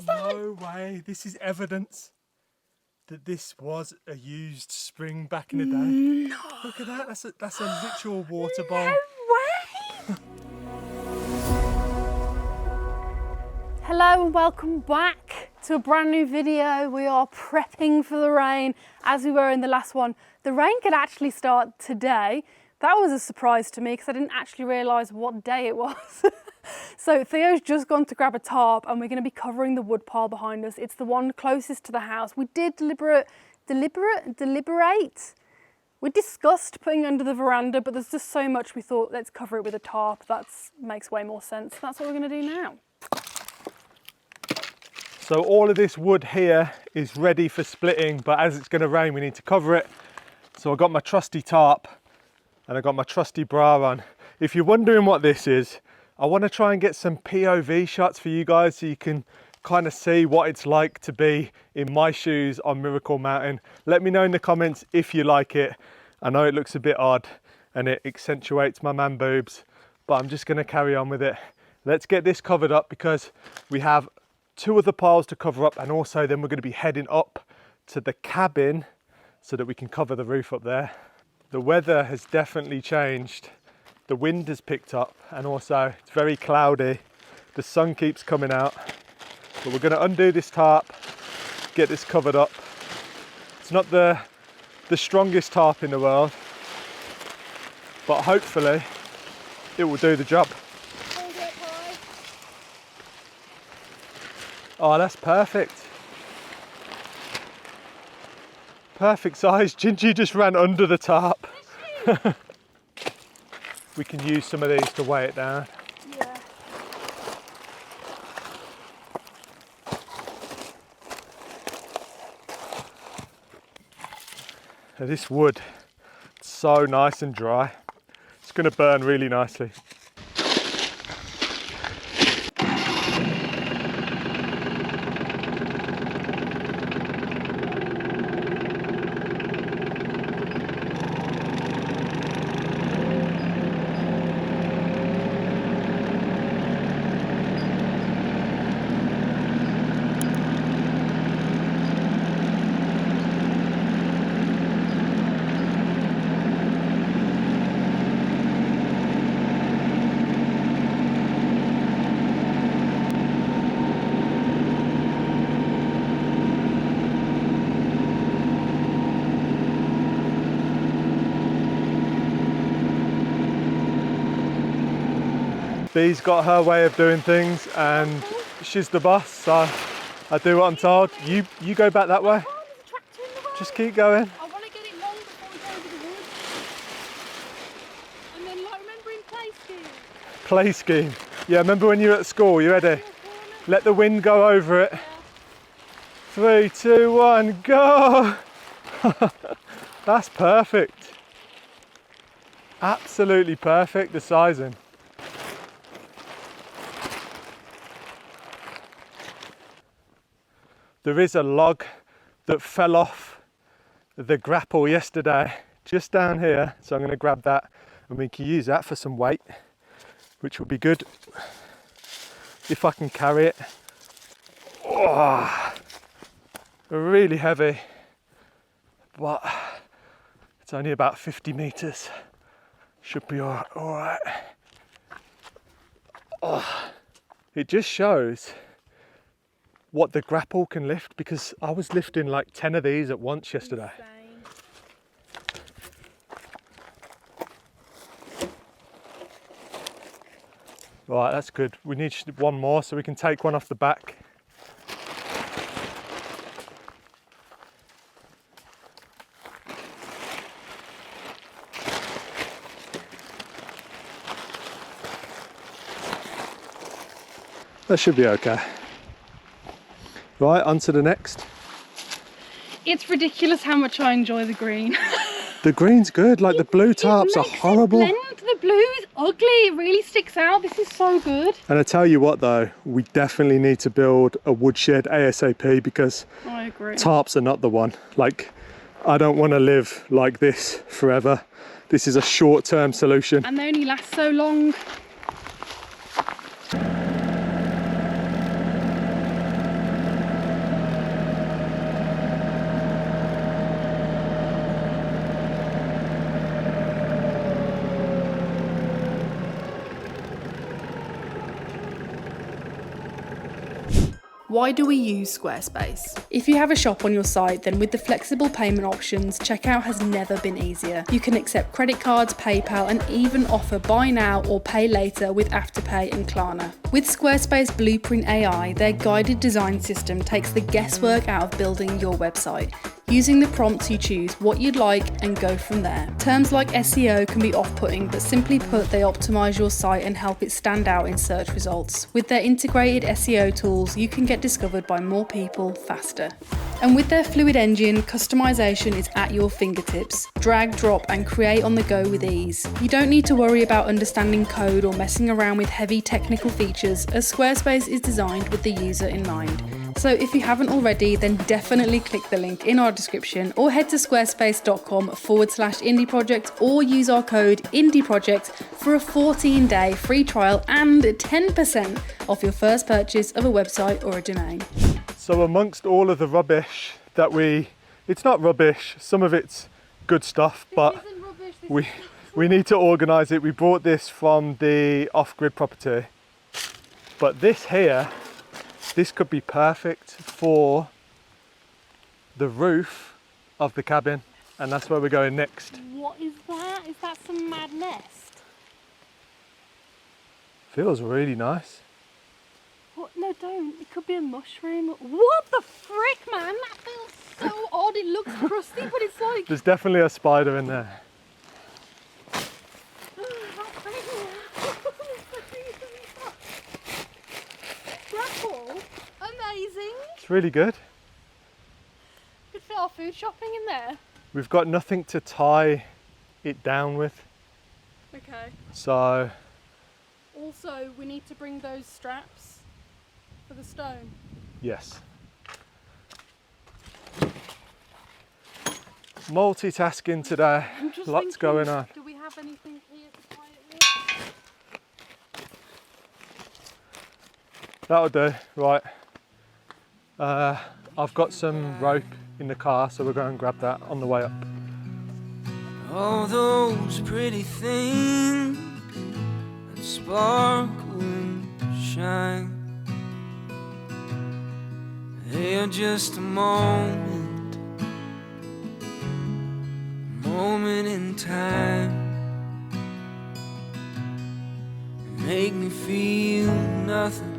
inside. No way. This is evidence that this was a used spring back in the day. No. Look at that. That's a literal water bowl. No way. Hello and welcome back to a brand new video. We are prepping for the rain as we were in the last one. The rain could actually start today. That was a surprise to me because I didn't actually realise what day it was. So Theo's just gone to grab a tarp and we're going to be covering the wood pile behind us. It's the one closest to the house. We did deliberate. We discussed putting under the veranda, but there's just so much we thought let's cover it with a tarp. That makes way more sense. That's what we're going to do now. So all of this wood here is ready for splitting, but as it's going to rain, we need to cover it. So I've got my trusty tarp and I've got my trusty bra on. If you're wondering what this is, I want to try and get some POV shots for you guys so you can kind of see what it's like to be in my shoes on Miracle Mountain. Let me know in the comments if you like it. I know it looks a bit odd and it accentuates my man boobs, but I'm just going to carry on with it. Let's get this covered up because we have 2 other piles to cover up, and also then we're going to be heading up to the cabin so that we can cover the roof up there. The weather has definitely changed. The wind has picked up and also it's very cloudy. The sun keeps coming out, but we're going to undo this tarp, get this covered up. It's not the strongest tarp in the world, but hopefully it will do the job. Oh, that's perfect. Perfect size. Ginjey just ran under the tarp. We can use some of these to weigh it down. Yeah. Now this wood, it's so nice and dry. It's going to burn really nicely. Bee's got her way of doing things and she's the boss, so I do what I'm told. You go back that way. Just keep going. I want to get it long before we go over the woods. And then like remembering play scheme. Play scheme. Yeah, remember when you were at school, you ready? Let the wind go over it. 3, 2, 1, go! That's perfect. Absolutely perfect, the sizing. There is a log that fell off the grapple yesterday, just down here. So I'm going to grab that and we can use that for some weight, which will be good if I can carry it. Oh, really heavy, but it's only about 50 meters. Should be all right. Oh, it just shows what the grapple can lift, because I was lifting like 10 of these at once yesterday. Insane. Right, that's good. We need one more so we can take one off the back. That should be okay. Right, on to the next. It's ridiculous how much I enjoy the green. The green's good, like the blue tarps are horrible. The blue is ugly, it really sticks out. This is so good. And I tell you what though, we definitely need to build a woodshed ASAP because I agree. tarps are not the one. Like, I don't want to live like this forever. This is a short-term solution. And they only last so long. Why do we use Squarespace? If you have a shop on your site, then with the flexible payment options, checkout has never been easier. You can accept credit cards, PayPal, and even offer buy now or pay later with Afterpay and Klarna. With Squarespace Blueprint AI, their guided design system takes the guesswork out of building your website. Using the prompts, you choose what you'd like and go from there. Terms like SEO can be off-putting, but simply put, they optimize your site and help it stand out in search results. With their integrated SEO tools, you can get discovered by more people faster. And with their fluid engine, customization is at your fingertips. Drag, drop, and create on the go with ease. You don't need to worry about understanding code or messing around with heavy technical features, as Squarespace is designed with the user in mind. So if you haven't already, then definitely click the link in our description or head to squarespace.com/indieprojects or use our code indieprojects for a 14-day free trial and 10% off your first purchase of a website or a domain. So amongst all of the rubbish that it's not rubbish, some of it's good stuff, but we need to organise it. We bought this from the off-grid property, but this here, this could be perfect for the roof of the cabin, and that's where we're going next. What is that? Is that some mad nest? Feels really nice. What? No, don't. It could be a mushroom. What the frick, man? That feels so odd. It looks crusty, but it's like... There's definitely a spider in there. Amazing. It's really good. Could fit our food shopping in there. We've got nothing to tie it down with. Okay. So... Also, we need to bring those straps for the stone. Yes. Multitasking today. Lots going on. Do we have anything here to tie it with? That'll do. Right. I've got some rope in the car, so we'll go and grab that on the way up. All those pretty things that sparkle and shine, they are just a moment in time. Make me feel nothing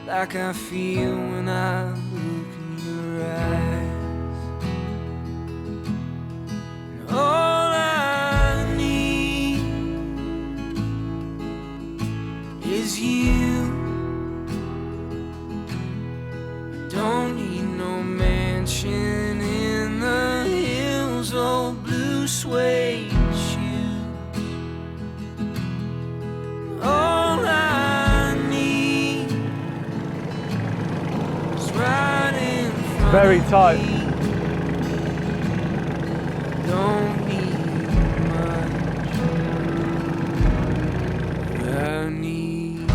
like I feel when I look in your eyes. And all I need is you. I don't need no mansion in the hills or blue suede shoes. All I need is right in front Very of tight. me. Don't need much. I need you.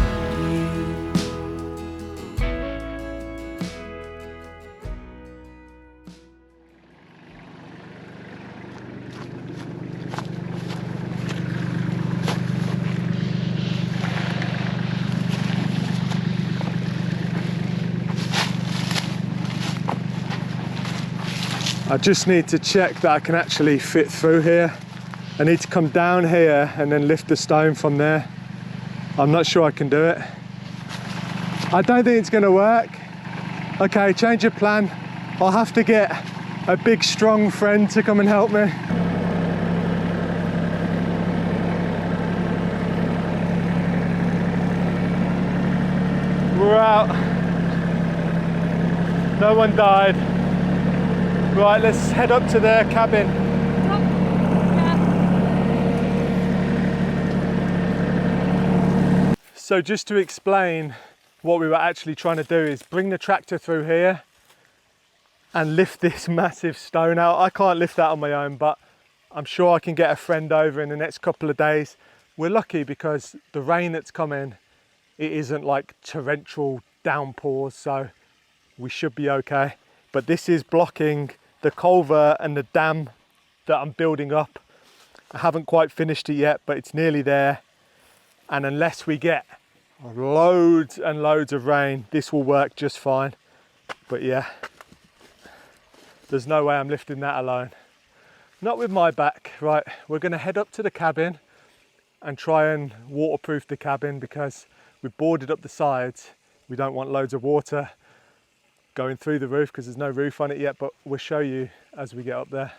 I just need to check that I can actually fit through here. I need to come down here and then lift the stone from there. I'm not sure I can do it. I don't think it's going to work. Okay, change of plan. I'll have to get a big strong friend to come and help me. We're out. No one died. Right, let's head up to their cabin. So just to explain what we were actually trying to do is bring the tractor through here and lift this massive stone out. I can't lift that on my own, but I'm sure I can get a friend over in the next couple of days. We're lucky because the rain that's coming, it isn't like torrential downpours, so we should be okay. But this is blocking the culvert and the dam that I'm building up. I haven't quite finished it yet, but it's nearly there. And unless we get loads and loads of rain, this will work just fine. But yeah, there's no way I'm lifting that alone. Not with my back. Right, we're gonna head up to the cabin and try and waterproof the cabin because we've boarded up the sides. We don't want loads of water going through the roof because there's no roof on it yet, but we'll show you as we get up there.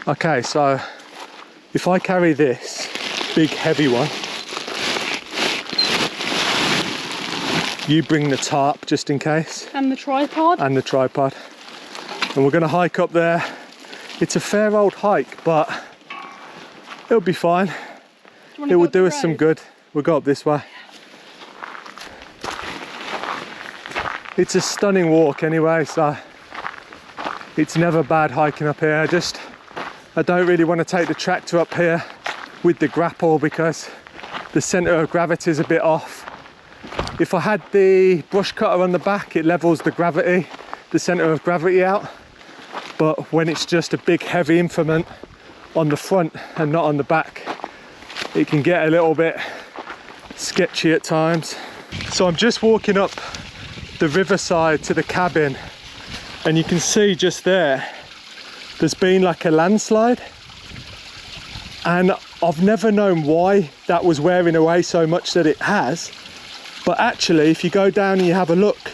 Okay, so if I carry this big heavy one, you bring the tarp just in case. And the tripod. And the tripod. And we're gonna hike up there. It's a fair old hike, but it'll be fine. It will do us some good. We'll go up this way. It's a stunning walk anyway, so it's never bad hiking up here. I don't really want to take the tractor up here with the grapple because the centre of gravity is a bit off. If I had the brush cutter on the back, it levels the centre of gravity out. But when it's just a big heavy implement on the front and not on the back, it can get a little bit sketchy at times. So I'm just walking up the riverside to the cabin, and you can see just there's been like a landslide, and I've never known why that was wearing away so much that it has. But actually, if you go down and you have a look,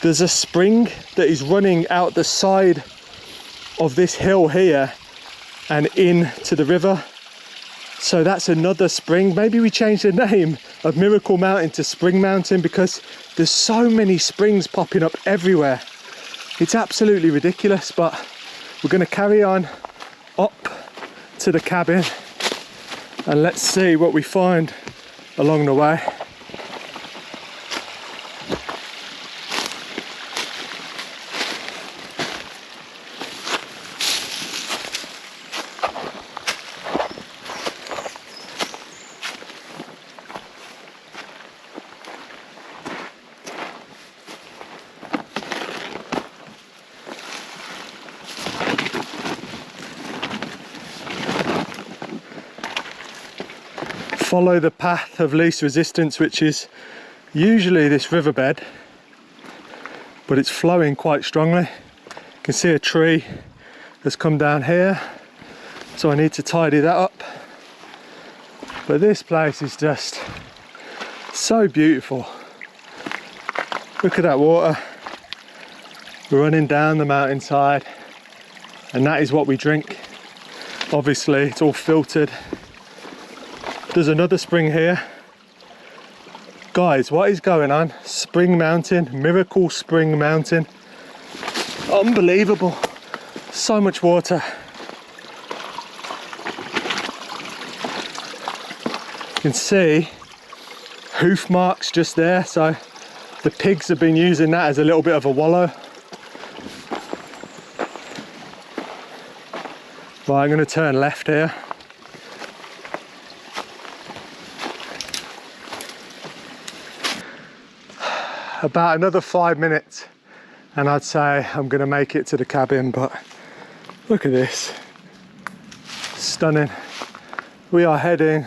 there's a spring that is running out the side of this hill here and into the river. So that's another spring. Maybe we change the name of Miracle Mountain to Spring Mountain because there's so many springs popping up everywhere. It's absolutely ridiculous, but we're going to carry on up to the cabin and let's see what we find along the way. Follow the path of least resistance, which is usually this riverbed, but it's flowing quite strongly. You can see a tree has come down here, so I need to tidy that up. But this place is just so beautiful. Look at that water running down the mountainside, and that is what we drink. Obviously it's all filtered. There's another spring here. Guys, what is going on? Spring Mountain, Miracle Spring Mountain. Unbelievable. So much water. You can see hoof marks just there, so the pigs have been using that as a little bit of a wallow. Right, I'm going to turn left here. About another 5 minutes and I'd say I'm going to make it to the cabin, but look at this. Stunning. We are heading,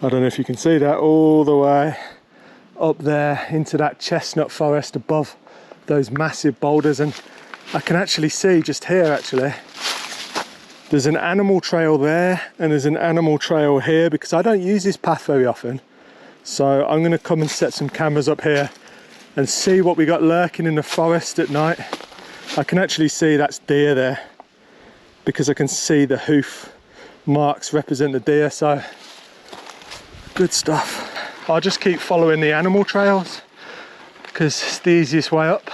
I don't know if you can see that, all the way up there into that chestnut forest above those massive boulders, and I can actually see just here actually there's an animal trail there and there's an animal trail here because I don't use this path very often. So I'm going to come and set some cameras up here and see what we got lurking in the forest at night. I can actually see that's deer there because I can see the hoof marks represent the deer, so good stuff. I'll just keep following the animal trails because it's the easiest way up.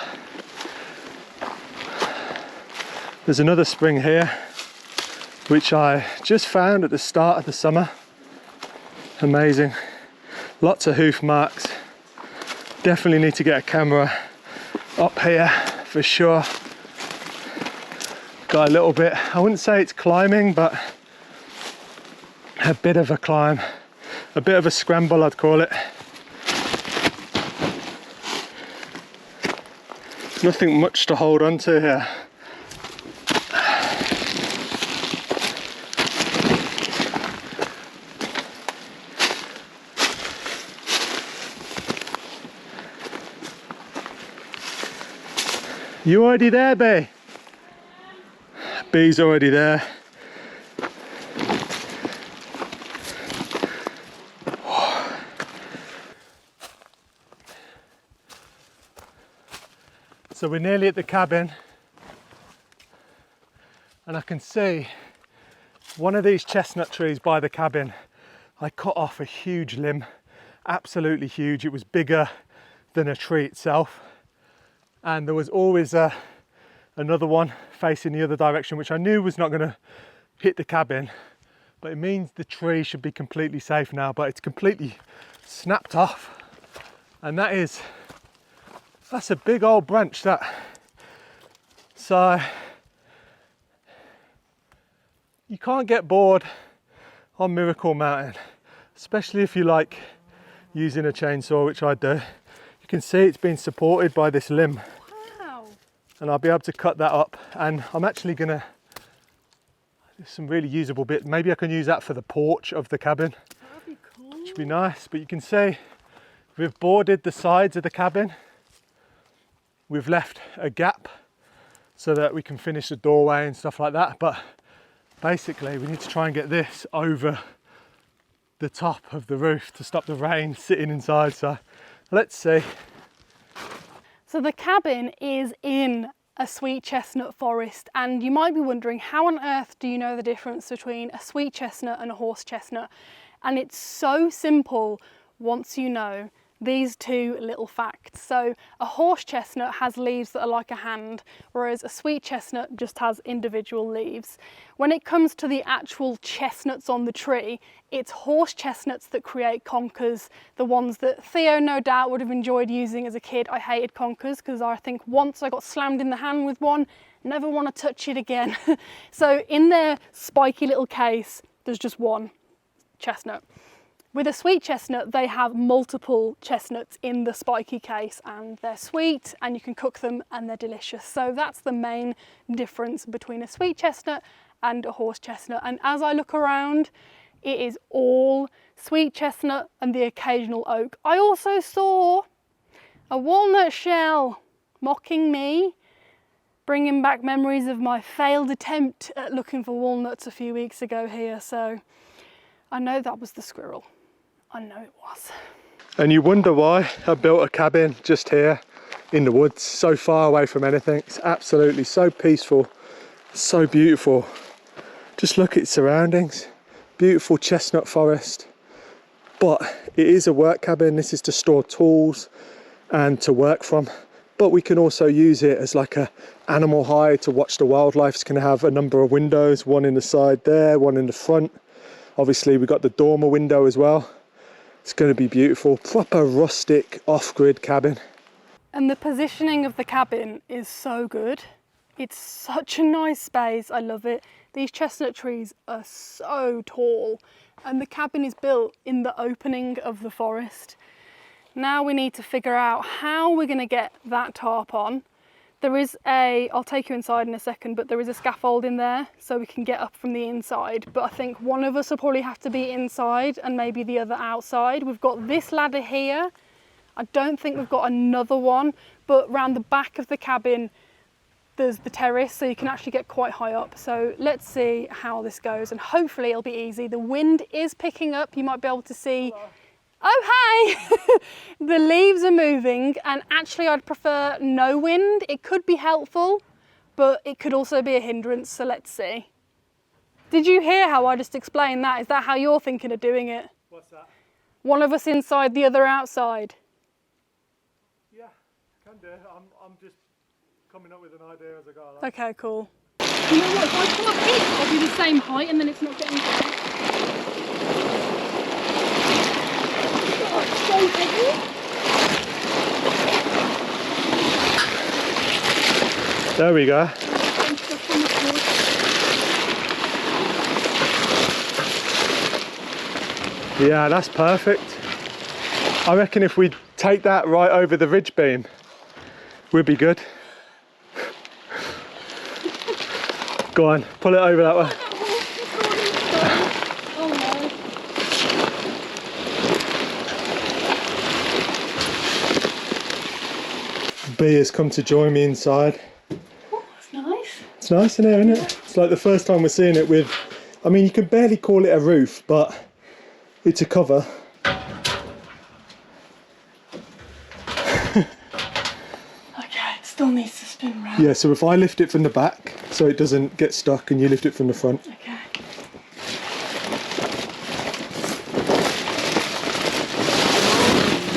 There's another spring here which I just found at the start of the summer. Amazing. Lots of hoof marks. Definitely need to get a camera up here for sure. Got a little bit, I wouldn't say it's climbing, but a bit of a climb. A bit of a scramble, I'd call it. Nothing much to hold on to here. You already there, Bee? Bee's already there. So we're nearly at the cabin, and I can see one of these chestnut trees by the cabin. I cut off a huge limb, absolutely huge. It was bigger than a tree itself, and there was always another one facing the other direction, which I knew was not going to hit the cabin, but it means the tree should be completely safe now. But it's completely snapped off, and that's a big old branch, that. So you can't get bored on Miracle Mountain, especially if you like using a chainsaw, which I do. You can see it's been supported by this limb. Wow. And I'll be able to cut that up, and I'm actually gonna, there's some really usable bit. Maybe I can use that for the porch of the cabin. That'd be cool. Which would be nice. But you can see we've boarded the sides of the cabin. We've left a gap so that we can finish the doorway and stuff like that. But basically we need to try and get this over the top of the roof to stop the rain sitting inside. So let's see. So the cabin is in a sweet chestnut forest, and you might be wondering, how on earth do you know the difference between a sweet chestnut and a horse chestnut? And it's so simple once you know these two little facts. So a horse chestnut has leaves that are like a hand, whereas a sweet chestnut just has individual leaves. When it comes to the actual chestnuts on the tree, it's horse chestnuts that create conkers, the ones that Theo no doubt would have enjoyed using as a kid. I hated conkers because I think once I got slammed in the hand with one, never want to touch it again. So in their spiky little case, there's just one chestnut. With a sweet chestnut, they have multiple chestnuts in the spiky case, and they're sweet and you can cook them and they're delicious. So that's the main difference between a sweet chestnut and a horse chestnut. And as I look around, it is all sweet chestnut and the occasional oak. I also saw a walnut shell mocking me, bringing back memories of my failed attempt at looking for walnuts a few weeks ago here. So I know that was the squirrel. I know it was. And you wonder why I built a cabin just here in the woods, so far away from anything. It's absolutely so peaceful, so beautiful. Just look at its surroundings. Beautiful chestnut forest. But it is a work cabin. This is to store tools and to work from. But we can also use it as like a animal hide to watch the wildlife. It's going to have a number of windows, one in the side there, one in the front. Obviously we've got the dormer window as well. It's going to be beautiful, proper rustic off-grid cabin. And the positioning of the cabin is so good. It's such a nice space, I love it. These chestnut trees are so tall, and the cabin is built in the opening of the forest. Now we need to figure out how we're going to get that tarp on. There is I'll take you inside in a second, but there is a scaffold in there so we can get up from the inside. But I think one of us will probably have to be inside and maybe the other outside. We've got this ladder here. I don't think we've got another one, but round the back of the cabin, there's the terrace, so you can actually get quite high up. So let's see how this goes, and hopefully it'll be easy. The wind is picking up. You might be able to see. Hello. Oh, hey! The leaves are moving, and actually I'd prefer no wind. It could be helpful, but it could also be a hindrance, so let's see. Did you hear how I just explained that? Is that how you're thinking of doing it? What's that? One of us inside, the other outside. Yeah, can do. I'm just coming up with an idea as I go along. Okay, cool. You know what, if I come up here, I'll be the same height and then it's not getting down. Oh, it's so heavy. There we go. Yeah, that's perfect. I reckon if we take that right over the ridge beam, we'd be good. Go on, pull it over that way. Oh no. Bee has come to join me inside. It's nice in here, isn't it? It's like the first time we're seeing it with, I mean, you can barely call it a roof, but it's a cover. Okay, it still needs to spin round. Yeah, so if I lift it from the back so it doesn't get stuck, and you lift it from the front. Okay.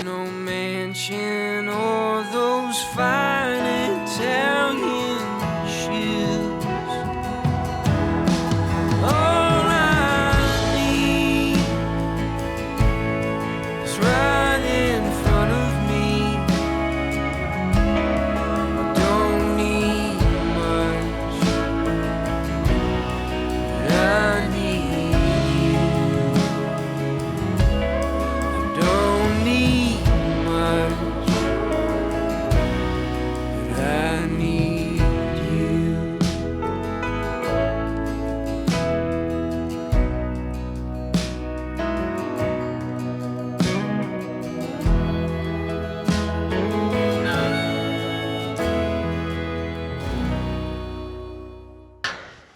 No mansion or those fine Italian shoes. All I need is right in front of me. I don't need much, but I need you. I don't need much, but I need you.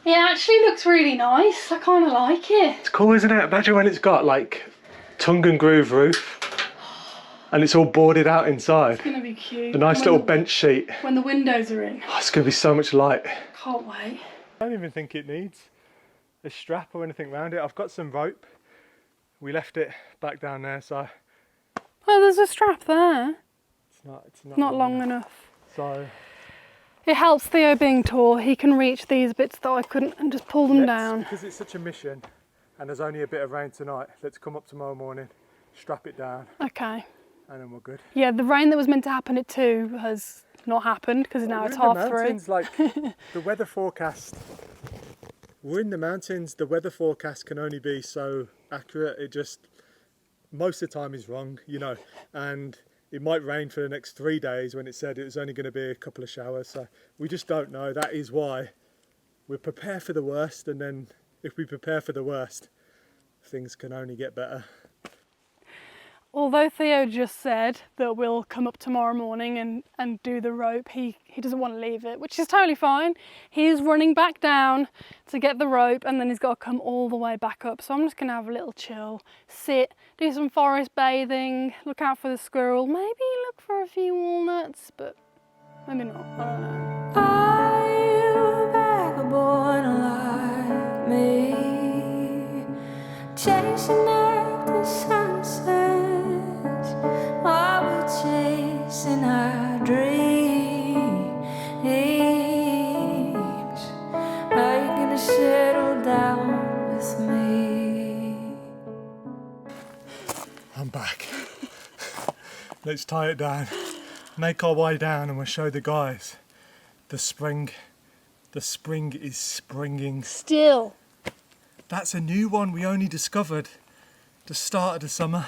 It actually looks really nice. I kind of like it. It's cool, isn't it? Imagine when it's got like tongue and groove roof and it's all boarded out inside. It's going to be cute. A nice When little the- bench sheet. When the windows are in. Oh, it's going to be so much light. Can't wait. I don't even think it needs a strap or anything around it. I've got some rope. We left it back down there, so Oh, there's a strap there. it's Not long enough. So It helps Theo being tall. He can reach these bits that I couldn't and just pull them down. because it's such a mission and there's only a bit of rain tonight, let's come up tomorrow morning, strap it down, Okay. and then we're good. Yeah, the rain that was meant to happen at 2 has not happened because now We're it's in the half 3. mountains, like the weather forecast. We're in the mountains, the weather forecast can only be so accurate. It just, most of the time is wrong, you know, and it might rain for the next 3 days when it said it was only going to be a couple of showers. So we just don't know. That is why we prepare for the worst, and then if we prepare for the worst, things can only get better. Although Theo just said that we'll come up tomorrow morning and do the rope, he doesn't want to leave it, which is totally fine. He's running back down to get the rope and then he's got to come all the way back up. So I'm just going to have a little chill, sit, do some forest bathing, look out for the squirrel, maybe look for a few walnuts, but maybe not, I don't know. Are you vagabond like me, chasing after sunsets while we're chasing our dreams? Are you gonna settle down with me? I'm back. Let's tie it down, make our way down, and we'll show the guys the spring. The spring is springing. Still. That's a new one we only discovered the start of the summer.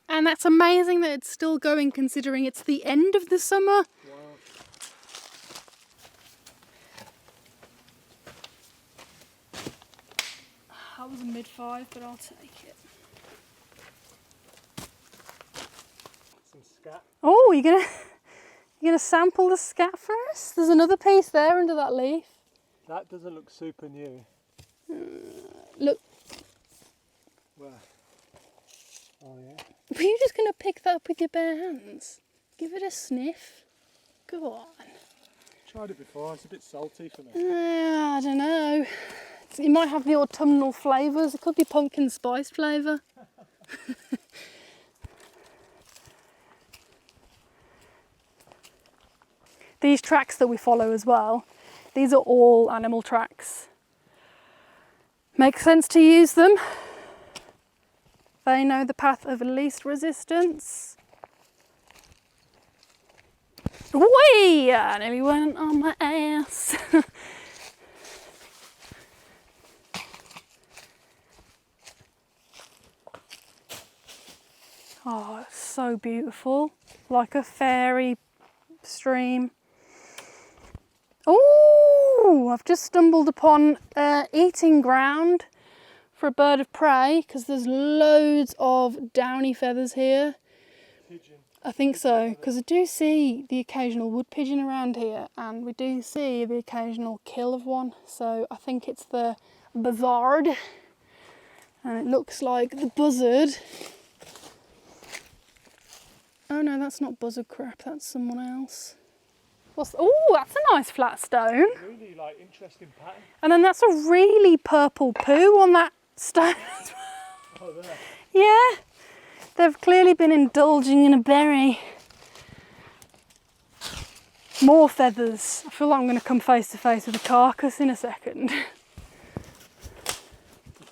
And that's amazing that it's still going considering it's the end of the summer. That was a mid-5, but I'll take it. Some scat. Oh, you gonna sample the scat first? There's another piece there under that leaf. That doesn't look super new. Look, Where? Oh yeah. were you just gonna pick that up with your bare hands? Give it a sniff. Go on. Tried it before, it's a bit salty for me. I don't know. It might have the autumnal flavours. It could be pumpkin spice flavour. These tracks that we follow as well, these are all animal tracks. Makes sense to use them. They know the path of least resistance. Whee! I nearly went on my ass. Oh, it's so beautiful, like a fairy stream. Oh, I've just stumbled upon eating ground for a bird of prey because there's loads of downy feathers here. Pigeon. I think so, because I do see the occasional wood pigeon around here, and we do see the occasional kill of one. So I think it's the buzzard, and it looks like the buzzard. Oh no, that's not buzzard crap, that's someone else. Oh, that's a nice flat stone. Really like interesting pattern. And then that's a really purple poo on that stone as well. Oh, there. Yeah, they've clearly been indulging in a berry. More feathers. I feel like I'm going to come face to face with a carcass in a second. This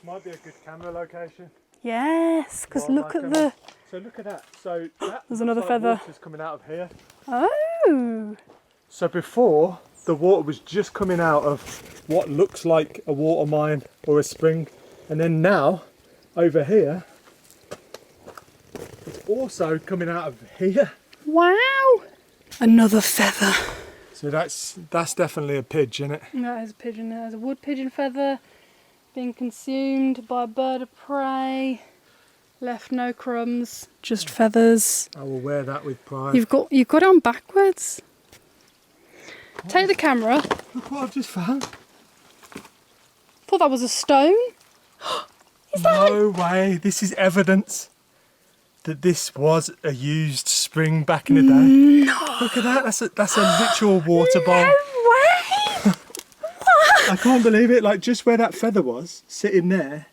might be a good camera location. Yes, because look at the... So look at that. So that There's another like feather. water's coming out of here. Oh! So before, the water was just coming out of what looks like a water mine or a spring. And then now, over here, it's also coming out of here. Wow! Another feather. So that's definitely a pigeon, isn't it? That is a pigeon. There's a wood pigeon feather being consumed by a bird of prey. Left no crumbs, just feathers. I will wear that with pride. You've got it on backwards. Take the camera. Look what I've just found. Thought that was a stone. Is that? No way. This is evidence that this was a used spring back in the day. No. Look at that. That's a literal water bowl. No way. I can't believe it. Like just where that feather was sitting there.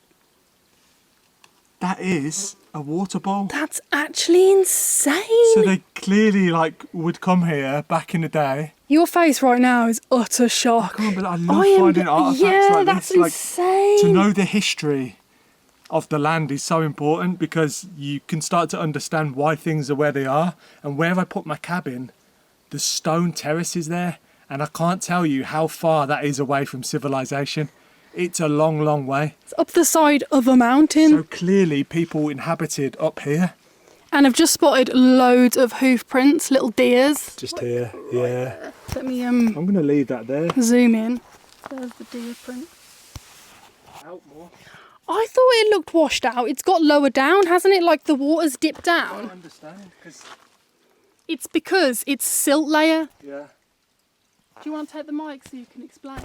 That is a water bowl. That's actually insane. So they clearly like would come here back in the day. Your face right now is utter shock. I love finding artefacts like that's this. Like insane. to know the history of the land is so important because you can start to understand why things are where they are. And where I put my cabin, the stone terrace is there, and I can't tell you how far that is away from civilization. It's a long, long way. It's up the side of a mountain. So clearly people inhabited up here. And I've just spotted loads of hoof prints, little deers. Just here, yeah. Let me I'm going to leave that there. zoom in. There's the deer print. Out more. I thought it looked washed out. It's got lower down, hasn't it? Like the water's dipped I down. don't understand because... It's because it's silt layer. Yeah. Do you want to take the mic so you can explain?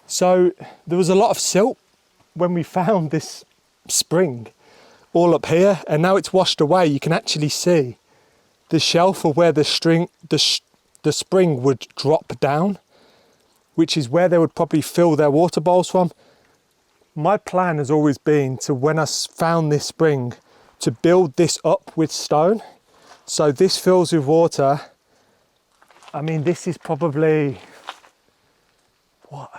So there was a lot of silt when we found this spring all up here, and now it's washed away. You can actually see the shelf of where the spring would drop down, which is where they would probably fill their water bowls from. My plan has always been to, when I found this spring, to build this up with stone. So this fills with water. I mean, this is probably,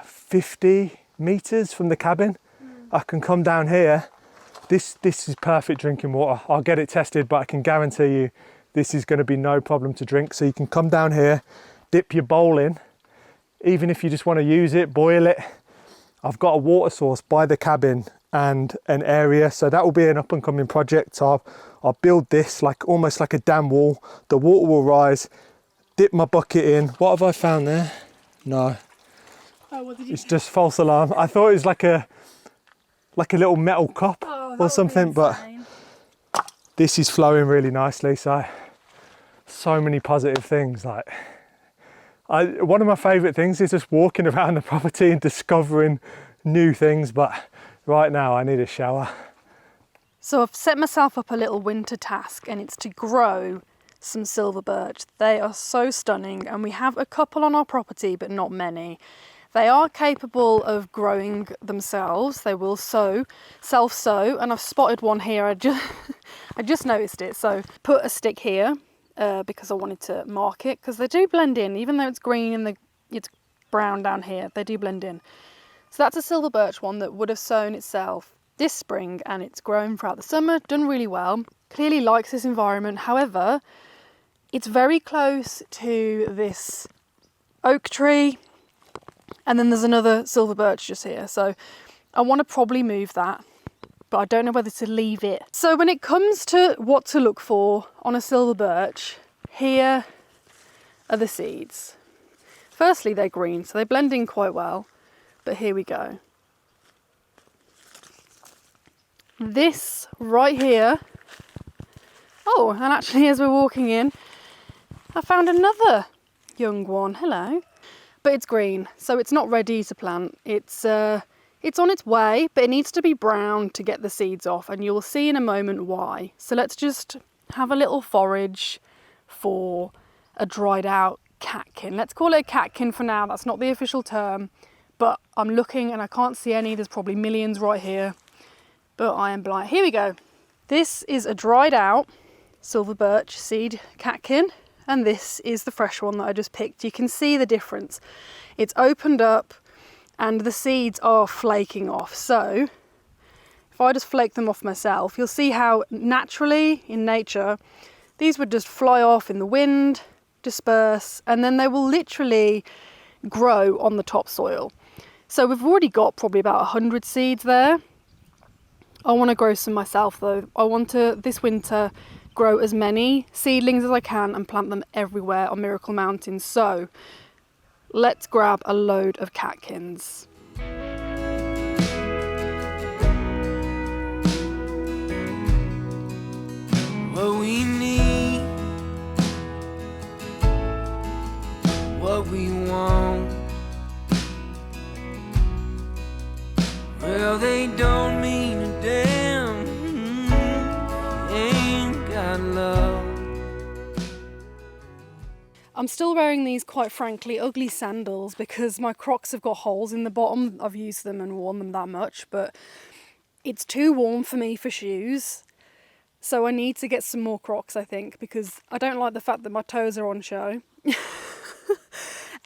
50 meters from the cabin. I can come down here. This is perfect drinking water. I'll get it tested, but I can guarantee you this is going to be no problem to drink. So you can come down here, dip your bowl in, even if you just want to use it, boil it. I've got a water source by the cabin and an area, so that will be an up and coming project. I'll build this like almost like a dam wall. The water will rise, dip my bucket in. What have I found there? No. Oh, what did you... It's just false alarm. I thought it was like a little metal cup or something, but this is flowing really nicely. So many positive things. Like one of my favourite things is just walking around the property and discovering new things. But right now I need a shower. So I've set myself up a little winter task, and it's to grow some silver birch. They are so stunning, and we have a couple on our property, but not many. They are capable of growing themselves. They will self-sow, and I've spotted one here. I just noticed it. So put a stick here because I wanted to mark it, because they do blend in, even though it's green and it's brown down here, they do blend in. So that's a silver birch one that would have sown itself this spring, and it's grown throughout the summer, done really well. Clearly likes this environment. However, it's very close to this oak tree. And then there's another silver birch just here. So I want to probably move that, but I don't know whether to leave it. So when it comes to what to look for on a silver birch, here are the seeds. Firstly, they're green, so they blend in quite well. But here we go. This right here Oh, and actually as we're walking in, I found another young one. Hello. But it's green, so it's not ready to plant. It's on its way, but it needs to be brown to get the seeds off, and you'll see in a moment why. So let's just have a little forage for a dried out catkin. Let's call it a catkin for now. That's not the official term, but I'm looking and I can't see any. There's probably millions right here, but I am blind. Here we go. This is a dried out silver birch seed catkin. And this is the fresh one that I just picked. You can see the difference. It's opened up and the seeds are flaking off. So if I just flake them off myself, you'll see how naturally in nature, these would just fly off in the wind, disperse, and then they will literally grow on the topsoil. So we've already got probably about 100 seeds there. I want to grow some myself though. I want to, this winter, grow as many seedlings as I can and plant them everywhere on Miracle Mountain. So let's grab a load of catkins. What we need, what we want. Well, they don't mean a damn. Ain't got love. I'm still wearing these, quite frankly, ugly sandals because my Crocs have got holes in the bottom. I've used them and worn them that much, but it's too warm for me for shoes. So I need to get some more Crocs, I think, because I don't like the fact that my toes are on show.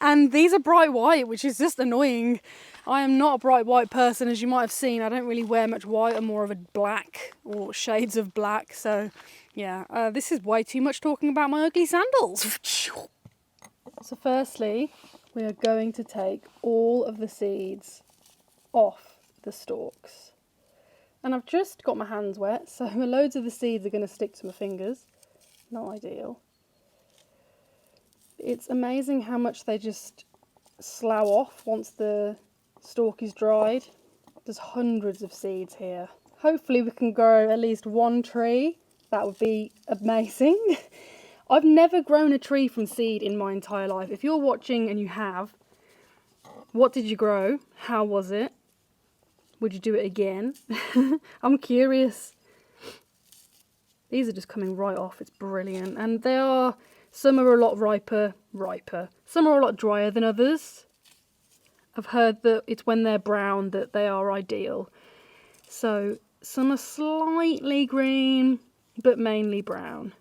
And these are bright white, which is just annoying. I am not a bright white person, as you might have seen. I don't really wear much white. I'm more of a black or shades of black. So yeah, this is way too much talking about my ugly sandals. So firstly, we are going to take all of the seeds off the stalks. And I've just got my hands wet, so loads of the seeds are going to stick to my fingers. Not ideal. It's amazing how much they just slough off once the stalk is dried. There's hundreds of seeds here. Hopefully we can grow at least one tree. That would be amazing. I've never grown a tree from seed in my entire life. If you're watching and you have, what did you grow? How was it? Would you do it again? I'm curious. These are just coming right off. It's brilliant. And they are, some are a lot riper. Some are a lot drier than others. I've heard that it's when they're brown that they are ideal. So some are slightly green, but mainly brown.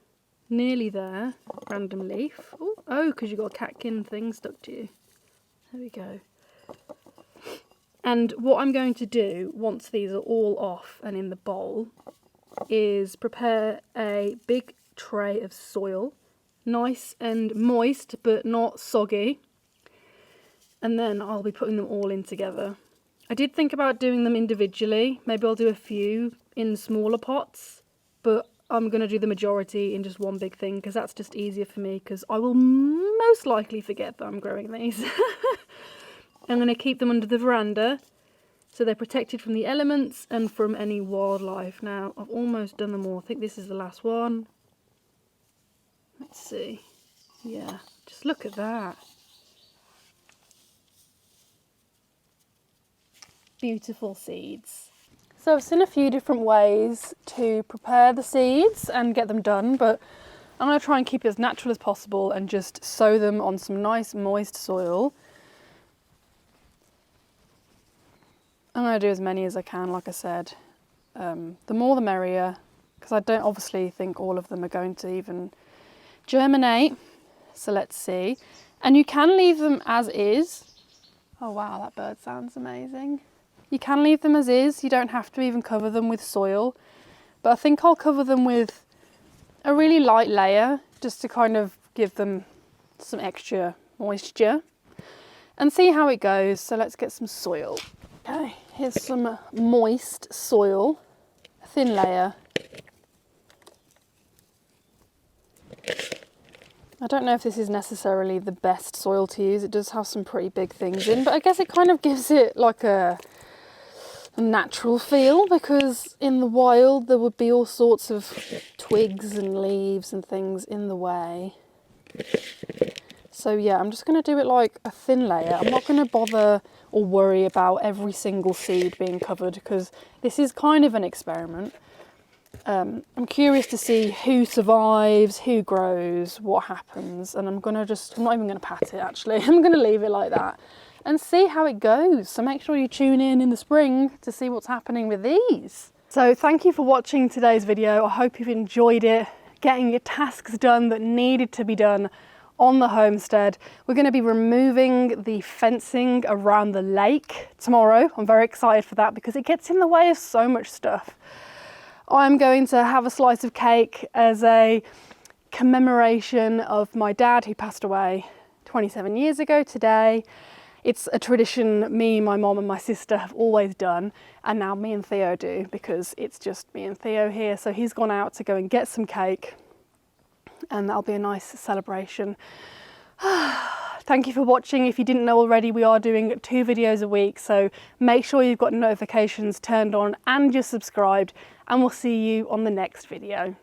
Nearly there. Random leaf. Oh, because you've got a catkin thing stuck to you. There we go. And what I'm going to do, once these are all off and in the bowl, is prepare a big tray of soil. Nice and moist, but not soggy. And then I'll be putting them all in together. I did think about doing them individually. Maybe I'll do a few in smaller pots, but I'm going to do the majority in just one big thing because that's just easier for me, because I will most likely forget that I'm growing these. I'm going to keep them under the veranda so they're protected from the elements and from any wildlife. Now, I've almost done them all. I think this is the last one. Let's see. Yeah, just look at that. Beautiful seeds. So I've seen a few different ways to prepare the seeds and get them done, but I'm going to try and keep it as natural as possible and just sow them on some nice moist soil. I'm going to do as many as I can, like I said. The more the merrier, because I don't obviously think all of them are going to even germinate. So let's see. And you can leave them as is. Oh wow, that bird sounds amazing. You can leave them as is. You don't have to even cover them with soil. But I think I'll cover them with a really light layer just to kind of give them some extra moisture and see how it goes. So let's get some soil. Okay, here's some moist soil, a thin layer. I don't know if this is necessarily the best soil to use. It does have some pretty big things in, but I guess it kind of gives it like a natural feel, because in the wild there would be all sorts of twigs and leaves and things in the way. So yeah, I'm just going to do it like a thin layer. I'm not going to bother or worry about every single seed being covered, because this is kind of an experiment. I'm curious to see who survives, who grows, what happens, and I'm not even going to pat it actually. I'm going to leave it like that and see how it goes. So make sure you tune in the spring to see what's happening with these. So thank you for watching today's video. I hope you've enjoyed it, getting your tasks done that needed to be done on the homestead. We're going to be removing the fencing around the lake tomorrow. I'm very excited for that because it gets in the way of so much stuff. I'm going to have a slice of cake as a commemoration of my dad, who passed away 27 years ago today. It's a tradition me, my mom and my sister have always done, and now me and Theo do, because it's just me and Theo here. So he's gone out to go and get some cake, and that'll be a nice celebration. Thank you for watching. If you didn't know already, we are doing 2 videos a week, so make sure you've got notifications turned on and you're subscribed, and we'll see you on the next video.